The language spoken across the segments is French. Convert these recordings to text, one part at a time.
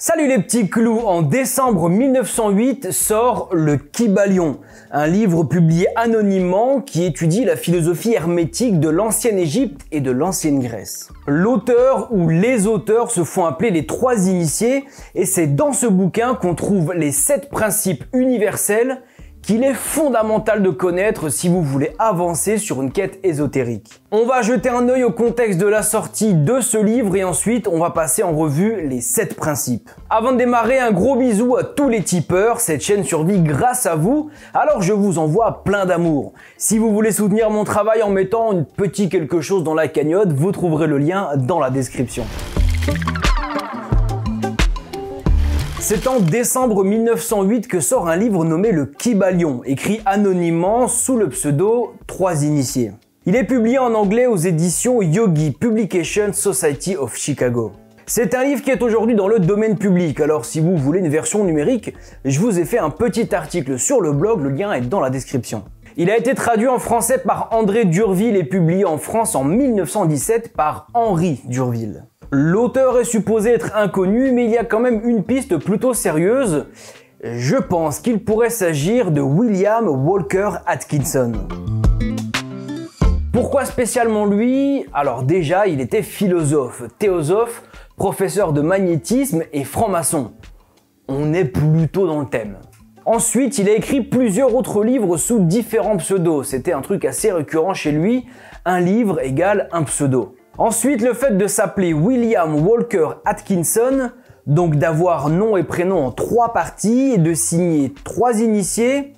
Salut les petits clous, en décembre 1908 sort Le Kybalion, un livre publié anonymement qui étudie la philosophie hermétique de l'ancienne Égypte et de l'ancienne Grèce. L'auteur ou les auteurs se font appeler les trois initiés et c'est dans ce bouquin qu'on trouve les 7 principes universels qu'il est fondamental de connaître si vous voulez avancer sur une quête ésotérique. On va jeter un œil au contexte de la sortie de ce livre et ensuite on va passer en revue les 7 principes. Avant de démarrer, un gros bisou à tous les tipeurs, cette chaîne survit grâce à vous, alors je vous envoie plein d'amour. Si vous voulez soutenir mon travail en mettant un petit quelque chose dans la cagnotte, vous trouverez le lien dans la description. C'est en décembre 1908 que sort un livre nommé Le Kybalion, écrit anonymement sous le pseudo Trois Initiés. Il est publié en anglais aux éditions Yogi Publication Society of Chicago. C'est un livre qui est aujourd'hui dans le domaine public, alors si vous voulez une version numérique, je vous ai fait un petit article sur le blog, le lien est dans la description. Il a été traduit en français par André Durville et publié en France en 1917 par Henri Durville. L'auteur est supposé être inconnu, mais il y a quand même une piste plutôt sérieuse. Je pense qu'il pourrait s'agir de William Walker Atkinson. Pourquoi spécialement lui? Alors déjà, il était philosophe, théosophe, professeur de magnétisme et franc-maçon. On est plutôt dans le thème. Ensuite, il a écrit plusieurs autres livres sous différents pseudos. C'était un truc assez récurrent chez lui, un livre égale un pseudo. Ensuite, le fait de s'appeler William Walker Atkinson, donc d'avoir nom et prénom en 3 parties et de signer 3 initiés,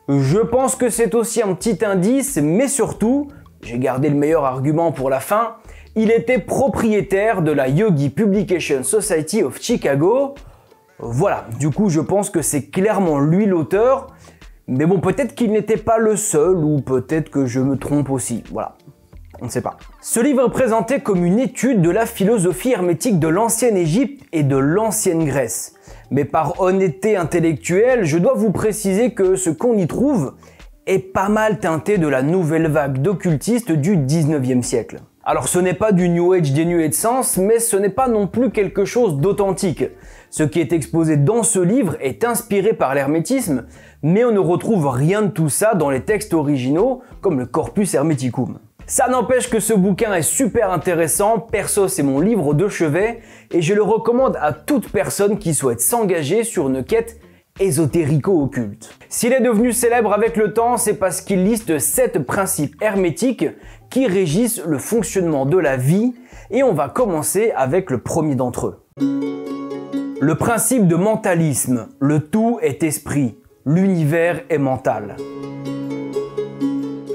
je pense que c'est aussi un petit indice, mais surtout, j'ai gardé le meilleur argument pour la fin, il était propriétaire de la Yogi Publication Society of Chicago. Voilà, du coup je pense que c'est clairement lui l'auteur, mais bon peut-être qu'il n'était pas le seul ou peut-être que je me trompe aussi, voilà. On ne sait pas. Ce livre est présenté comme une étude de la philosophie hermétique de l'ancienne Égypte et de l'ancienne Grèce. Mais par honnêteté intellectuelle, je dois vous préciser que ce qu'on y trouve est pas mal teinté de la nouvelle vague d'occultistes du 19e siècle. Alors ce n'est pas du New Age dénué de sens, mais ce n'est pas non plus quelque chose d'authentique. Ce qui est exposé dans ce livre est inspiré par l'hermétisme, mais on ne retrouve rien de tout ça dans les textes originaux, comme le Corpus Hermeticum. Ça n'empêche que ce bouquin est super intéressant, perso c'est mon livre de chevet et je le recommande à toute personne qui souhaite s'engager sur une quête ésotérico-occulte. S'il est devenu célèbre avec le temps, c'est parce qu'il liste 7 principes hermétiques qui régissent le fonctionnement de la vie et on va commencer avec le premier d'entre eux. Le principe de mentalisme, le tout est esprit, l'univers est mental.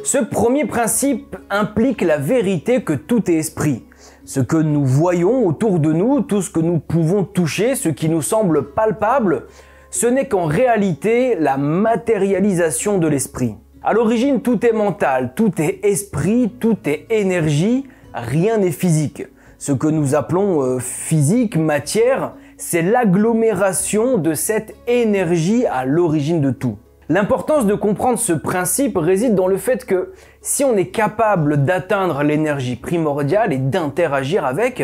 Ce premier principe implique la vérité que tout est esprit. Ce que nous voyons autour de nous, tout ce que nous pouvons toucher, ce qui nous semble palpable, ce n'est qu'en réalité la matérialisation de l'esprit. À l'origine, tout est mental, tout est esprit, tout est énergie, rien n'est physique. Ce que nous appelons physique, matière, c'est l'agglomération de cette énergie à l'origine de tout. L'importance de comprendre ce principe réside dans le fait que si on est capable d'atteindre l'énergie primordiale et d'interagir avec,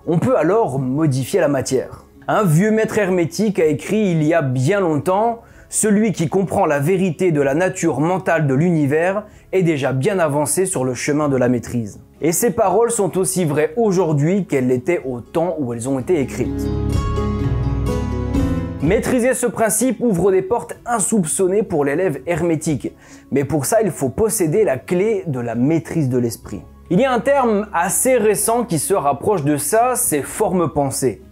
on peut alors modifier la matière. Un vieux maître hermétique a écrit il y a bien longtemps « Celui qui comprend la vérité de la nature mentale de l'univers est déjà bien avancé sur le chemin de la maîtrise. » Et ces paroles sont aussi vraies aujourd'hui qu'elles l'étaient au temps où elles ont été écrites. Maîtriser ce principe ouvre des portes insoupçonnées pour l'élève hermétique, mais pour ça il faut posséder la clé de la maîtrise de l'esprit. Il y a un terme assez récent qui se rapproche de ça, c'est forme-pensée.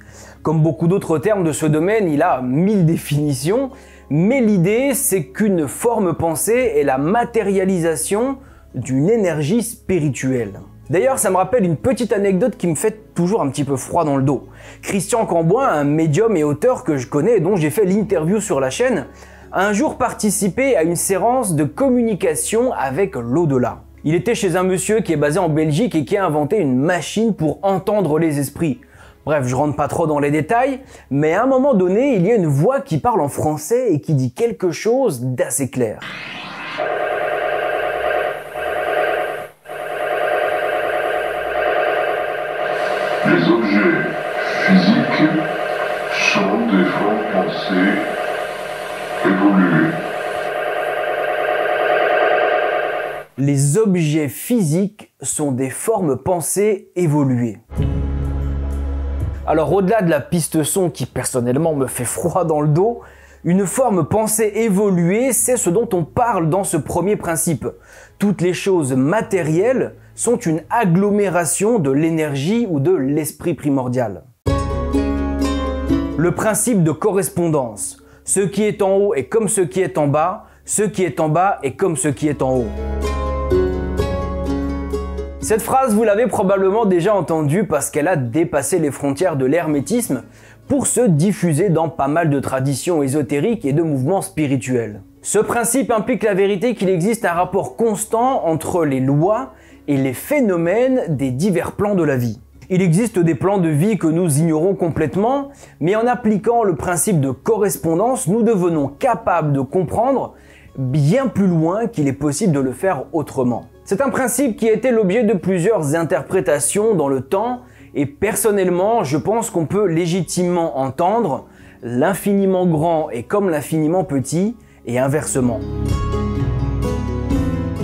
Comme beaucoup d'autres termes de ce domaine, il a 1000 définitions, mais l'idée c'est qu'une forme-pensée est la matérialisation d'une énergie spirituelle. D'ailleurs, ça me rappelle une petite anecdote qui me fait toujours un petit peu froid dans le dos. Christian Camboin, un médium et auteur que je connais et dont j'ai fait l'interview sur la chaîne, a un jour participé à une séance de communication avec l'au-delà. Il était chez un monsieur qui est basé en Belgique et qui a inventé une machine pour entendre les esprits. Bref, je rentre pas trop dans les détails, mais à un moment donné, il y a une voix qui parle en français et qui dit quelque chose d'assez clair. Les objets physiques sont des formes pensées évoluées. Les objets physiques sont des formes pensées évoluées. Alors au-delà de la piste son qui personnellement me fait froid dans le dos, une forme pensée évoluée, c'est ce dont on parle dans ce premier principe. Toutes les choses matérielles sont une agglomération de l'énergie ou de l'esprit primordial. Le principe de correspondance. Ce qui est en haut est comme ce qui est en bas, ce qui est en bas est comme ce qui est en haut. Cette phrase, vous l'avez probablement déjà entendue parce qu'elle a dépassé les frontières de l'hermétisme pour se diffuser dans pas mal de traditions ésotériques et de mouvements spirituels. Ce principe implique la vérité qu'il existe un rapport constant entre les lois et les phénomènes des divers plans de la vie. Il existe des plans de vie que nous ignorons complètement, mais en appliquant le principe de correspondance, nous devenons capables de comprendre bien plus loin qu'il est possible de le faire autrement. C'est un principe qui a été l'objet de plusieurs interprétations dans le temps, et personnellement, je pense qu'on peut légitimement entendre l'infiniment grand est comme l'infiniment petit, et inversement.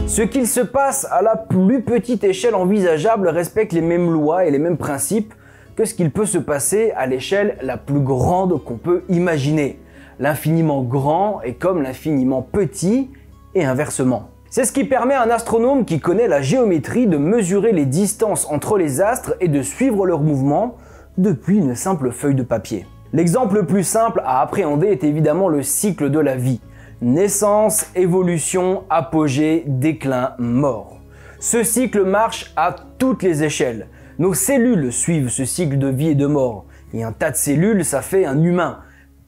Ce qu'il se passe à la plus petite échelle envisageable respecte les mêmes lois et les mêmes principes que ce qu'il peut se passer à l'échelle la plus grande qu'on peut imaginer. L'infiniment grand est comme l'infiniment petit, et inversement. C'est ce qui permet à un astronome qui connaît la géométrie de mesurer les distances entre les astres et de suivre leurs mouvements depuis une simple feuille de papier. L'exemple le plus simple à appréhender est évidemment le cycle de la vie. Naissance, évolution, apogée, déclin, mort. Ce cycle marche à toutes les échelles. Nos cellules suivent ce cycle de vie et de mort. Et un tas de cellules, ça fait un humain.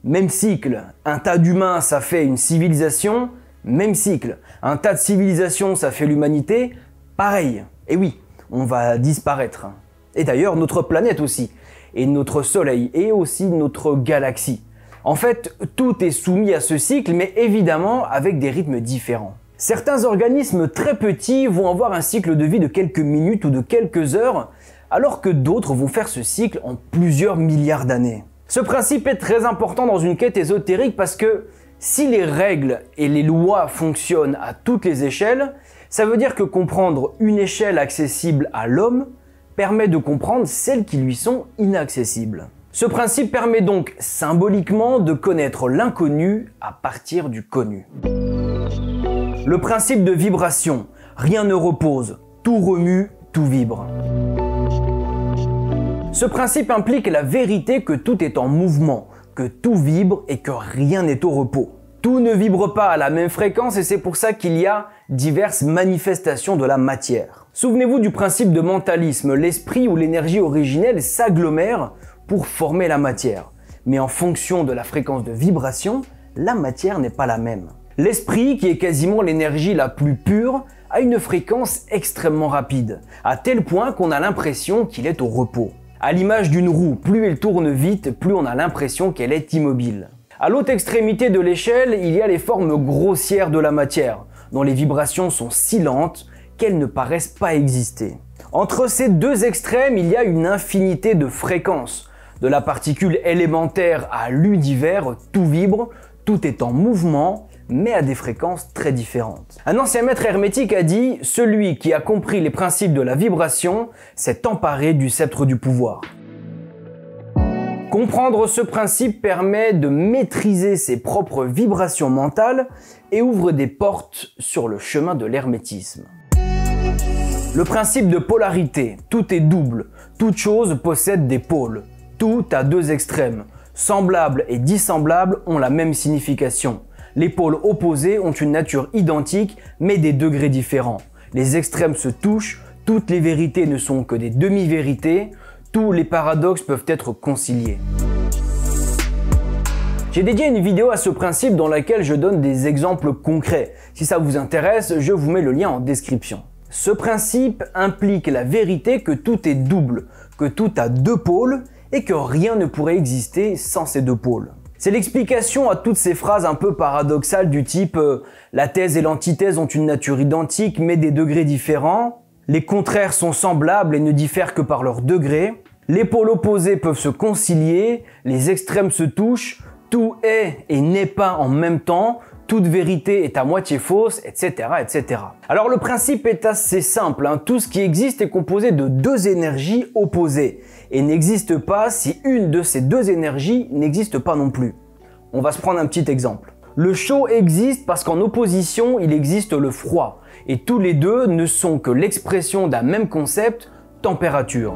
Même cycle. Un tas d'humains, ça fait une civilisation. Même cycle. Un tas de civilisations, ça fait l'humanité. Pareil. Et oui, on va disparaître. Et d'ailleurs, notre planète aussi. Et notre soleil. Et aussi notre galaxie. En fait, tout est soumis à ce cycle, mais évidemment avec des rythmes différents. Certains organismes très petits vont avoir un cycle de vie de quelques minutes ou de quelques heures, alors que d'autres vont faire ce cycle en plusieurs milliards d'années. Ce principe est très important dans une quête ésotérique parce que si les règles et les lois fonctionnent à toutes les échelles, ça veut dire que comprendre une échelle accessible à l'homme permet de comprendre celles qui lui sont inaccessibles. Ce principe permet donc symboliquement de connaître l'inconnu à partir du connu. Le principe de vibration. Rien ne repose, tout remue, tout vibre. Ce principe implique la vérité que tout est en mouvement, que tout vibre et que rien n'est au repos. Tout ne vibre pas à la même fréquence et c'est pour ça qu'il y a diverses manifestations de la matière. Souvenez-vous du principe de mentalisme, l'esprit ou l'énergie originelle s'agglomère pour former la matière. Mais en fonction de la fréquence de vibration, la matière n'est pas la même. L'esprit, qui est quasiment l'énergie la plus pure, a une fréquence extrêmement rapide, à tel point qu'on a l'impression qu'il est au repos. À l'image d'une roue, plus elle tourne vite, plus on a l'impression qu'elle est immobile. À l'autre extrémité de l'échelle, il y a les formes grossières de la matière, dont les vibrations sont si lentes qu'elles ne paraissent pas exister. Entre ces deux extrêmes, il y a une infinité de fréquences. De la particule élémentaire à l'univers, tout vibre, tout est en mouvement, mais à des fréquences très différentes. Un ancien maître hermétique a dit « Celui qui a compris les principes de la vibration s'est emparé du sceptre du pouvoir ». Comprendre ce principe permet de maîtriser ses propres vibrations mentales et ouvre des portes sur le chemin de l'hermétisme. Le principe de polarité, tout est double, toute chose possède des pôles, tout a deux extrêmes. Semblables et dissemblables ont la même signification. Les pôles opposés ont une nature identique mais des degrés différents. Les extrêmes se touchent, toutes les vérités ne sont que des demi-vérités, tous les paradoxes peuvent être conciliés. J'ai dédié une vidéo à ce principe dans laquelle je donne des exemples concrets. Si ça vous intéresse, je vous mets le lien en description. Ce principe implique la vérité que tout est double, que tout a deux pôles et que rien ne pourrait exister sans ces deux pôles. C'est l'explication à toutes ces phrases un peu paradoxales du type la thèse et l'antithèse ont une nature identique mais des degrés différents, les contraires sont semblables et ne diffèrent que par leurs degrés, Les pôles opposés peuvent se concilier, les extrêmes se touchent, tout est et n'est pas en même temps, toute vérité est à moitié fausse, etc., etc. Alors le principe est assez simple, hein. Tout ce qui existe est composé de deux énergies opposées et n'existe pas si une de ces deux énergies n'existe pas non plus. On va se prendre un petit exemple. Le chaud existe parce qu'en opposition, il existe le froid et tous les deux ne sont que l'expression d'un même concept, température.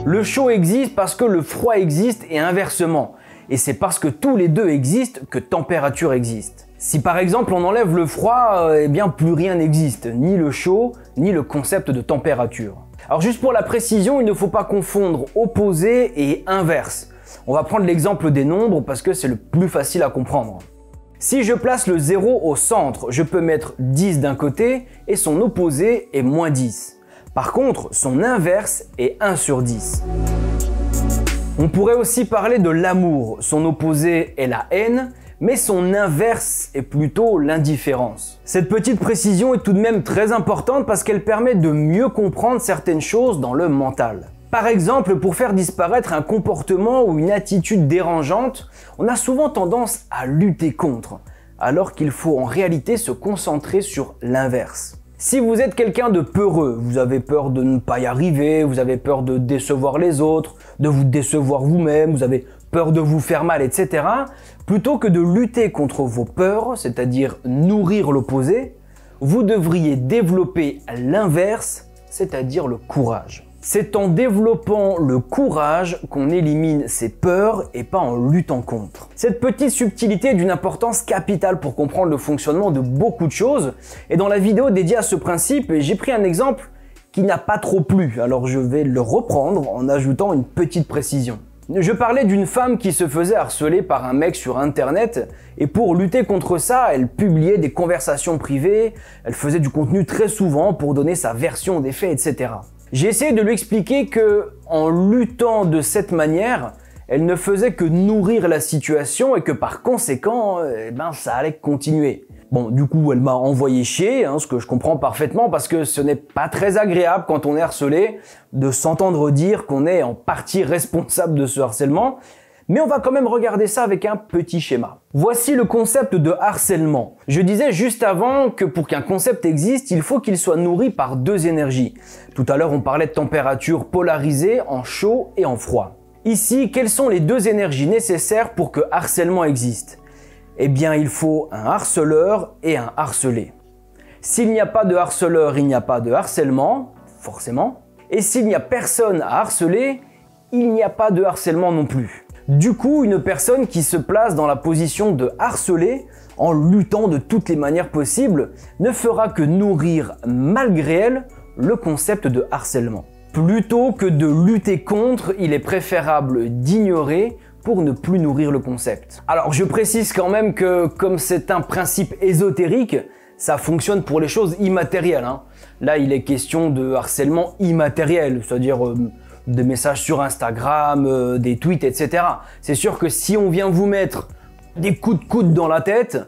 Le chaud existe parce que le froid existe et inversement. Et c'est parce que tous les deux existent que température existe. Si par exemple on enlève le froid, eh bien plus rien n'existe, ni le chaud, ni le concept de température. Alors juste pour la précision, il ne faut pas confondre opposé et inverse. On va prendre l'exemple des nombres parce que c'est le plus facile à comprendre. Si je place le 0 au centre, je peux mettre 10 d'un côté et son opposé est moins 10. Par contre, son inverse est 1 sur 10. On pourrait aussi parler de l'amour. Son opposé est la haine, mais son inverse est plutôt l'indifférence. Cette petite précision est tout de même très importante parce qu'elle permet de mieux comprendre certaines choses dans le mental. Par exemple, pour faire disparaître un comportement ou une attitude dérangeante, on a souvent tendance à lutter contre, alors qu'il faut en réalité se concentrer sur l'inverse. Si vous êtes quelqu'un de peureux, vous avez peur de ne pas y arriver, vous avez peur de décevoir les autres, de vous décevoir vous-même, vous avez peur de vous faire mal, etc. Plutôt que de lutter contre vos peurs, c'est-à-dire nourrir l'opposé, vous devriez développer l'inverse, c'est-à-dire le courage. C'est en développant le courage qu'on élimine ses peurs et pas en luttant contre. Cette petite subtilité est d'une importance capitale pour comprendre le fonctionnement de beaucoup de choses. Et dans la vidéo dédiée à ce principe, j'ai pris un exemple qui n'a pas trop plu. Alors je vais le reprendre en ajoutant une petite précision. Je parlais d'une femme qui se faisait harceler par un mec sur internet et pour lutter contre ça, elle publiait des conversations privées, elle faisait du contenu très souvent pour donner sa version des faits, etc. J'ai essayé de lui expliquer que, en luttant de cette manière, elle ne faisait que nourrir la situation et que par conséquent, ça allait continuer. Bon, du coup, elle m'a envoyé chier, ce que je comprends parfaitement parce que ce n'est pas très agréable quand on est harcelé de s'entendre dire qu'on est en partie responsable de ce harcèlement. Mais on va quand même regarder ça avec un petit schéma. Voici le concept de harcèlement. Je disais juste avant que pour qu'un concept existe, il faut qu'il soit nourri par deux énergies. Tout à l'heure, on parlait de température polarisée en chaud et en froid. Ici, quelles sont les deux énergies nécessaires pour que harcèlement existe? Eh bien, il faut un harceleur et un harcelé. S'il n'y a pas de harceleur, il n'y a pas de harcèlement, forcément. Et s'il n'y a personne à harceler, il n'y a pas de harcèlement non plus. Du coup, une personne qui se place dans la position de harceler, en luttant de toutes les manières possibles, ne fera que nourrir, malgré elle, le concept de harcèlement. Plutôt que de lutter contre, il est préférable d'ignorer pour ne plus nourrir le concept. Alors je précise quand même que comme c'est un principe ésotérique, ça fonctionne pour les choses immatérielles. Là, il est question de harcèlement immatériel, c'est-à-dire des messages sur Instagram, des tweets, etc. C'est sûr que si on vient vous mettre des coups de coude dans la tête,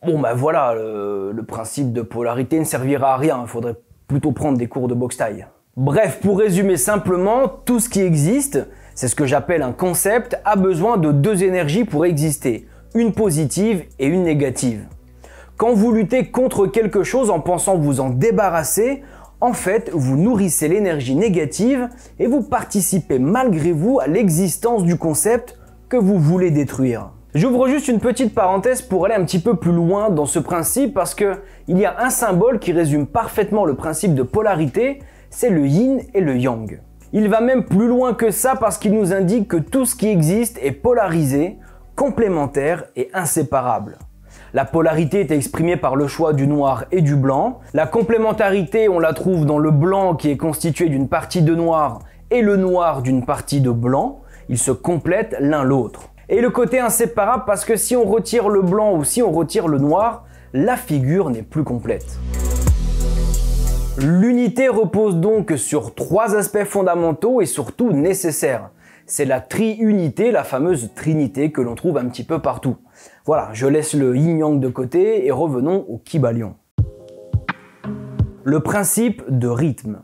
bon ben voilà, le principe de polarité ne servira à rien, il faudrait plutôt prendre des cours de boxe thaï. Bref, pour résumer simplement, tout ce qui existe, c'est ce que j'appelle un concept, a besoin de deux énergies pour exister, une positive et une négative. Quand vous luttez contre quelque chose en pensant vous en débarrasser, en fait, vous nourrissez l'énergie négative et vous participez malgré vous à l'existence du concept que vous voulez détruire. J'ouvre juste une petite parenthèse pour aller un petit peu plus loin dans ce principe parce que il y a un symbole qui résume parfaitement le principe de polarité, c'est le yin et le yang. Il va même plus loin que ça parce qu'il nous indique que tout ce qui existe est polarisé, complémentaire et inséparable. La polarité est exprimée par le choix du noir et du blanc. La complémentarité, on la trouve dans le blanc qui est constitué d'une partie de noir et le noir d'une partie de blanc. Ils se complètent l'un l'autre. Et le côté inséparable parce que si on retire le blanc ou si on retire le noir, la figure n'est plus complète. L'unité repose donc sur trois aspects fondamentaux et surtout nécessaires. C'est la triunité, la fameuse trinité que l'on trouve un petit peu partout. Voilà, je laisse le yin-yang de côté et revenons au Kybalion. Le principe de rythme.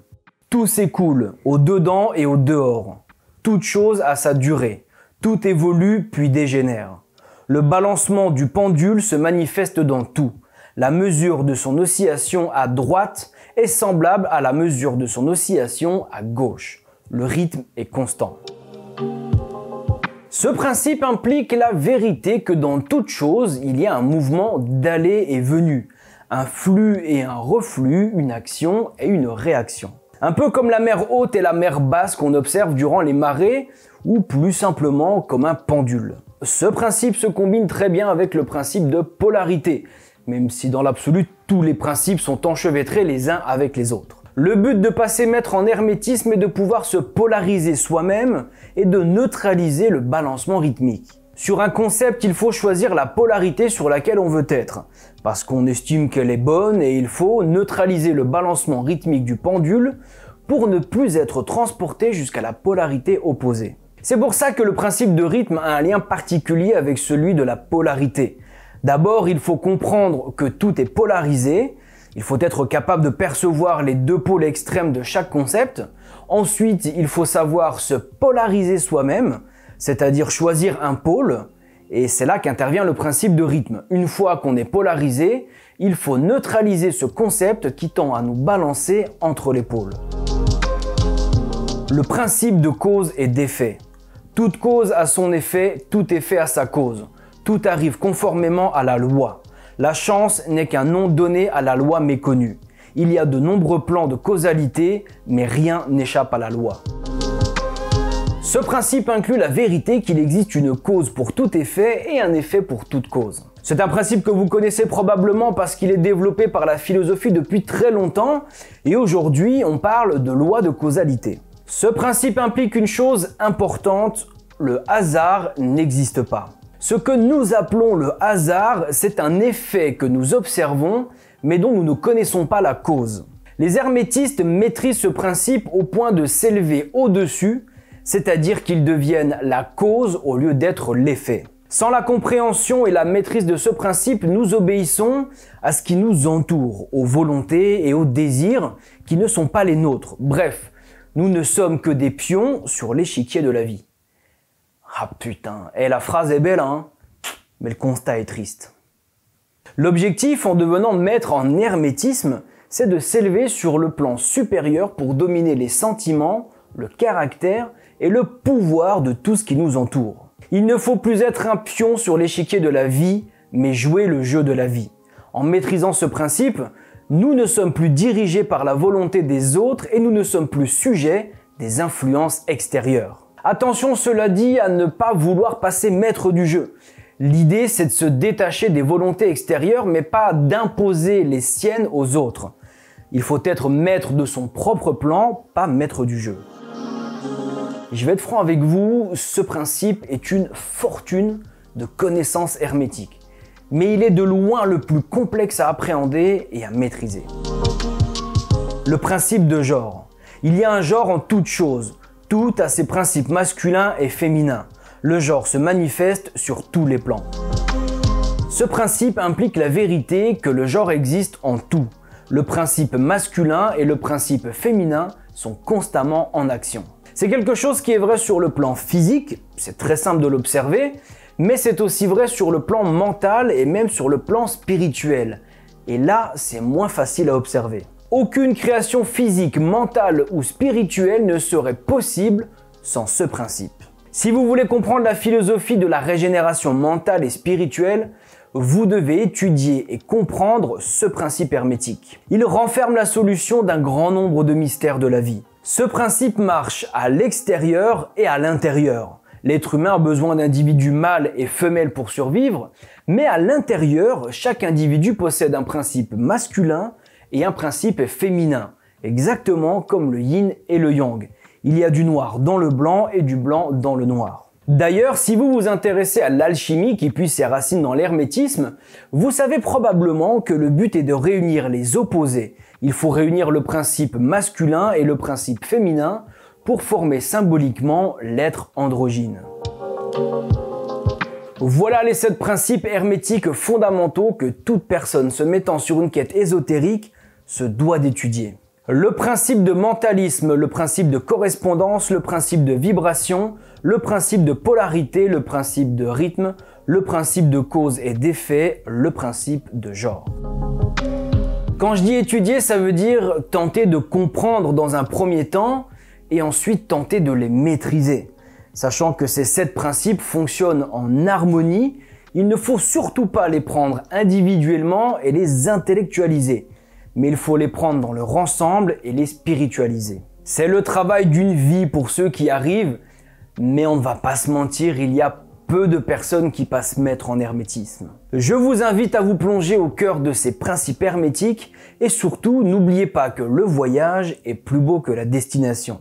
Tout s'écoule au dedans et au dehors. Toute chose a sa durée. Tout évolue puis dégénère. Le balancement du pendule se manifeste dans tout. La mesure de son oscillation à droite est semblable à la mesure de son oscillation à gauche. Le rythme est constant. Ce principe implique la vérité que dans toute chose, il y a un mouvement d'aller et venue, un flux et un reflux, une action et une réaction. Un peu comme la mer haute et la mer basse qu'on observe durant les marées, ou plus simplement comme un pendule. Ce principe se combine très bien avec le principe de polarité, même si dans l'absolu, tous les principes sont enchevêtrés les uns avec les autres. Le but de passer maître en hermétisme est de pouvoir se polariser soi-même et de neutraliser le balancement rythmique. Sur un concept, il faut choisir la polarité sur laquelle on veut être, parce qu'on estime qu'elle est bonne et il faut neutraliser le balancement rythmique du pendule pour ne plus être transporté jusqu'à la polarité opposée. C'est pour ça que le principe de rythme a un lien particulier avec celui de la polarité. D'abord, il faut comprendre que tout est polarisé. Il faut être capable de percevoir les deux pôles extrêmes de chaque concept. Ensuite, il faut savoir se polariser soi-même, c'est-à-dire choisir un pôle. Et c'est là qu'intervient le principe de rythme. Une fois qu'on est polarisé, il faut neutraliser ce concept qui tend à nous balancer entre les pôles. Le principe de cause et d'effet. Toute cause a son effet, tout effet a sa cause. Tout arrive conformément à la loi. La chance n'est qu'un nom donné à la loi méconnue. Il y a de nombreux plans de causalité, mais rien n'échappe à la loi. Ce principe inclut la vérité qu'il existe une cause pour tout effet et un effet pour toute cause. C'est un principe que vous connaissez probablement parce qu'il est développé par la philosophie depuis très longtemps et aujourd'hui on parle de loi de causalité. Ce principe implique une chose importante, le hasard n'existe pas. Ce que nous appelons le hasard, c'est un effet que nous observons, mais dont nous ne connaissons pas la cause. Les hermétistes maîtrisent ce principe au point de s'élever au-dessus, c'est-à-dire qu'ils deviennent la cause au lieu d'être l'effet. Sans la compréhension et la maîtrise de ce principe, nous obéissons à ce qui nous entoure, aux volontés et aux désirs qui ne sont pas les nôtres. Bref, nous ne sommes que des pions sur l'échiquier de la vie. Ah putain, la phrase est belle hein, mais le constat est triste. L'objectif en devenant maître en hermétisme, c'est de s'élever sur le plan supérieur pour dominer les sentiments, le caractère et le pouvoir de tout ce qui nous entoure. Il ne faut plus être un pion sur l'échiquier de la vie, mais jouer le jeu de la vie. En maîtrisant ce principe, nous ne sommes plus dirigés par la volonté des autres et nous ne sommes plus sujets des influences extérieures. Attention, cela dit, à ne pas vouloir passer maître du jeu. L'idée, c'est de se détacher des volontés extérieures, mais pas d'imposer les siennes aux autres. Il faut être maître de son propre plan, pas maître du jeu. Je vais être franc avec vous, ce principe est une fortune de connaissances hermétiques. Mais il est de loin le plus complexe à appréhender et à maîtriser. Le principe de genre. Il y a un genre en toute chose. Tout a ses principes masculins et féminins. Le genre se manifeste sur tous les plans. Ce principe implique la vérité que le genre existe en tout. Le principe masculin et le principe féminin sont constamment en action. C'est quelque chose qui est vrai sur le plan physique, c'est très simple de l'observer, mais c'est aussi vrai sur le plan mental et même sur le plan spirituel. Et là, c'est moins facile à observer. Aucune création physique, mentale ou spirituelle ne serait possible sans ce principe. Si vous voulez comprendre la philosophie de la régénération mentale et spirituelle, vous devez étudier et comprendre ce principe hermétique. Il renferme la solution d'un grand nombre de mystères de la vie. Ce principe marche à l'extérieur et à l'intérieur. L'être humain a besoin d'individus mâles et femelles pour survivre, mais à l'intérieur, chaque individu possède un principe masculin et un principe féminin, exactement comme le yin et le yang. Il y a du noir dans le blanc et du blanc dans le noir. D'ailleurs, si vous vous intéressez à l'alchimie qui puise ses racines dans l'hermétisme, vous savez probablement que le but est de réunir les opposés. Il faut réunir le principe masculin et le principe féminin pour former symboliquement l'être androgyne. Voilà les 7 principes hermétiques fondamentaux que toute personne se mettant sur une quête ésotérique se doit d'étudier. Le principe de mentalisme, le principe de correspondance, le principe de vibration, le principe de polarité, le principe de rythme, le principe de cause et d'effet, le principe de genre. Quand je dis étudier, ça veut dire tenter de comprendre dans un premier temps et ensuite tenter de les maîtriser. Sachant que ces 7 principes fonctionnent en harmonie, il ne faut surtout pas les prendre individuellement et les intellectualiser, mais il faut les prendre dans leur ensemble et les spiritualiser. C'est le travail d'une vie pour ceux qui arrivent, mais on ne va pas se mentir, il y a peu de personnes qui passent maître en hermétisme. Je vous invite à vous plonger au cœur de ces principes hermétiques et surtout, n'oubliez pas que le voyage est plus beau que la destination.